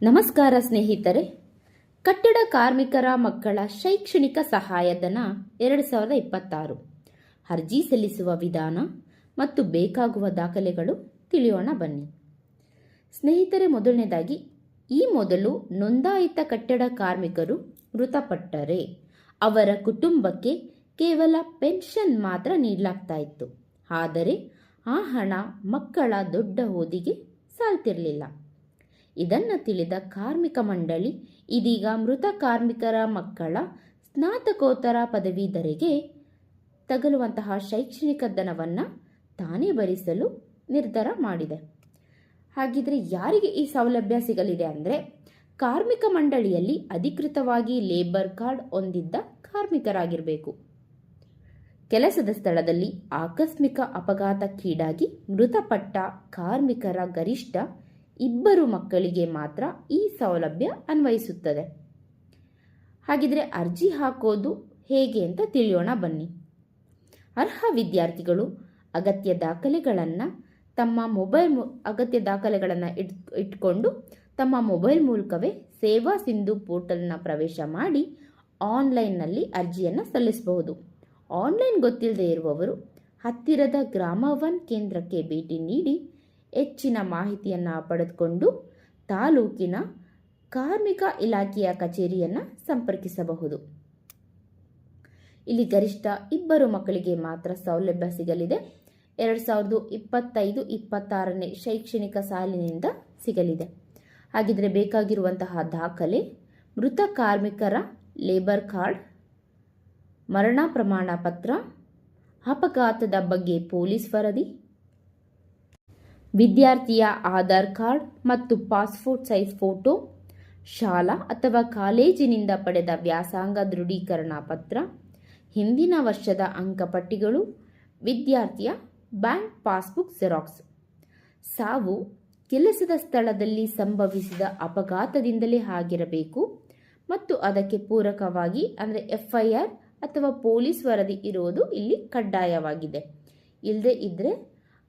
ನಮಸ್ಕಾರ ಸ್ನೇಹಿತರೆ. ಕಟ್ಟಡ ಕಾರ್ಮಿಕರ ಮಕ್ಕಳ ಶೈಕ್ಷಣಿಕ ಸಹಾಯಧನ 2026 ಅರ್ಜಿ ಸಲ್ಲಿಸುವ ವಿಧಾನ ಮತ್ತು ಬೇಕಾಗುವ ದಾಖಲೆಗಳು ತಿಳಿಯೋಣ ಬನ್ನಿ. ಸ್ನೇಹಿತರೆ, ಮೊದಲನೇದಾಗಿ ಈ ಮೊದಲು ನೋಂದಾಯಿತ ಕಟ್ಟಡ ಕಾರ್ಮಿಕರು ಮೃತಪಟ್ಟರೆ ಅವರ ಕುಟುಂಬಕ್ಕೆ ಕೇವಲ ಪೆನ್ಷನ್ ಮಾತ್ರ ನೀಡಲಾಗ್ತಾ ಇತ್ತು. ಆದರೆ ಆ ಹಣ ಮಕ್ಕಳ ದೊಡ್ಡ ಓದಿಗೆ ಸಾಲ್ತಿರಲಿಲ್ಲ. ಇದನ್ನು ತಿಳಿದ ಕಾರ್ಮಿಕ ಮಂಡಳಿ ಇದೀಗ ಮೃತ ಕಾರ್ಮಿಕರ ಮಕ್ಕಳ ಸ್ನಾತಕೋತ್ತರ ಪದವೀಧರೆಗೆ ತಗಲುವಂತಹ ಶೈಕ್ಷಣಿಕ ಧನವನ್ನು ತಾನೇ ಭರಿಸಲು ನಿರ್ಧಾರ ಮಾಡಿದೆ. ಹಾಗಿದ್ರೆ ಯಾರಿಗೆ ಈ ಸೌಲಭ್ಯ ಸಿಗಲಿದೆ ಅಂದರೆ, ಕಾರ್ಮಿಕ ಮಂಡಳಿಯಲ್ಲಿ ಅಧಿಕೃತವಾಗಿ ಲೇಬರ್ ಕಾರ್ಡ್ ಹೊಂದಿದ್ದ ಕಾರ್ಮಿಕರಾಗಿರಬೇಕು. ಕೆಲಸದ ಸ್ಥಳದಲ್ಲಿ ಆಕಸ್ಮಿಕ ಅಪಘಾತಕ್ಕೀಡಾಗಿ ಮೃತಪಟ್ಟ ಕಾರ್ಮಿಕರ ಗರಿಷ್ಠ 2 ಮಕ್ಕಳಿಗೆ ಮಾತ್ರ ಈ ಸೌಲಭ್ಯ ಅನ್ವಯಿಸುತ್ತದೆ. ಹಾಗಿದ್ರೆ ಅರ್ಜಿ ಹಾಕೋದು ಹೇಗೆ ಅಂತ ತಿಳಿಯೋಣ ಬನ್ನಿ. ಅರ್ಹ ವಿದ್ಯಾರ್ಥಿಗಳು ಅಗತ್ಯ ದಾಖಲೆಗಳನ್ನು ಇಟ್ಕೊಂಡು ತಮ್ಮ ಮೊಬೈಲ್ ಮೂಲಕವೇ ಸೇವಾ ಸಿಂಧು ಪೋರ್ಟಲ್ನ ಪ್ರವೇಶ ಮಾಡಿ ಆನ್ಲೈನ್ನಲ್ಲಿ ಅರ್ಜಿಯನ್ನು ಸಲ್ಲಿಸಬಹುದು. ಆನ್ಲೈನ್ ಗೊತ್ತಿಲ್ಲದೆ ಇರುವವರು ಹತ್ತಿರದ ಗ್ರಾಮ 1 ಕೇಂದ್ರಕ್ಕೆ ಭೇಟಿ ನೀಡಿ ಹೆಚ್ಚಿನ ಮಾಹಿತಿಯನ್ನು ಪಡೆದುಕೊಂಡು ತಾಲೂಕಿನ ಕಾರ್ಮಿಕ ಇಲಾಖೆಯ ಕಚೇರಿಯನ್ನು ಸಂಪರ್ಕಿಸಬಹುದು. ಇಲ್ಲಿ ಗರಿಷ್ಠ 2 ಮಕ್ಕಳಿಗೆ ಮಾತ್ರ ಸೌಲಭ್ಯ ಸಿಗಲಿದೆ. 2025-26ನೇ ಶೈಕ್ಷಣಿಕ ಸಾಲಿನಿಂದ ಸಿಗಲಿದೆ. ಹಾಗಿದ್ರೆ ಬೇಕಾಗಿರುವಂತಹ ದಾಖಲೆ: ಮೃತ ಕಾರ್ಮಿಕರ ಲೇಬರ್ ಕಾರ್ಡ್, ಮರಣ ಪ್ರಮಾಣ ಪತ್ರ, ಅಪಘಾತದ ಬಗ್ಗೆ ಪೊಲೀಸ್ ವರದಿ, ವಿದ್ಯಾರ್ಥಿಯ ಆಧಾರ್ ಕಾರ್ಡ್ ಮತ್ತು ಪಾಸ್ಪೋರ್ಟ್ ಸೈಜ್ ಫೋಟೋ, ಶಾಲಾ ಅಥವಾ ಕಾಲೇಜಿನಿಂದ ಪಡೆದ ವ್ಯಾಸಂಗ ದೃಢೀಕರಣ ಪತ್ರ, ಹಿಂದಿನ ವರ್ಷದ ಅಂಕಪಟ್ಟಿಗಳು, ವಿದ್ಯಾರ್ಥಿಯ ಬ್ಯಾಂಕ್ ಪಾಸ್ಬುಕ್ ಜೆರಾಕ್ಸ್. ಸಾವು ಕೆಲಸದ ಸ್ಥಳದಲ್ಲಿ ಸಂಭವಿಸಿದ ಅಪಘಾತದಿಂದಲೇ ಆಗಿರಬೇಕು ಮತ್ತು ಅದಕ್ಕೆ ಪೂರಕವಾಗಿ ಅಂದರೆ FIR ಅಥವಾ ಪೊಲೀಸ್ ವರದಿ ಇರುವುದು ಇಲ್ಲಿ ಕಡ್ಡಾಯವಾಗಿದೆ. ಇಲ್ಲದೆ ಇದ್ದರೆ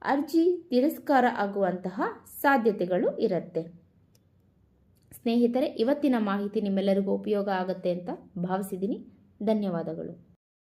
ಅರ್ಜಿ ತಿರಸ್ಕಾರ ಆಗುವಂತಹ ಸಾಧ್ಯತೆಗಳು ಇರುತ್ತೆ. ಸ್ನೇಹಿತರೆ, ಇವತ್ತಿನ ಮಾಹಿತಿ ನಿಮ್ಮೆಲ್ಲರಿಗೂ ಉಪಯೋಗ ಆಗುತ್ತೆ ಅಂತ ಭಾವಿಸಿದ್ದೀನಿ. ಧನ್ಯವಾದಗಳು.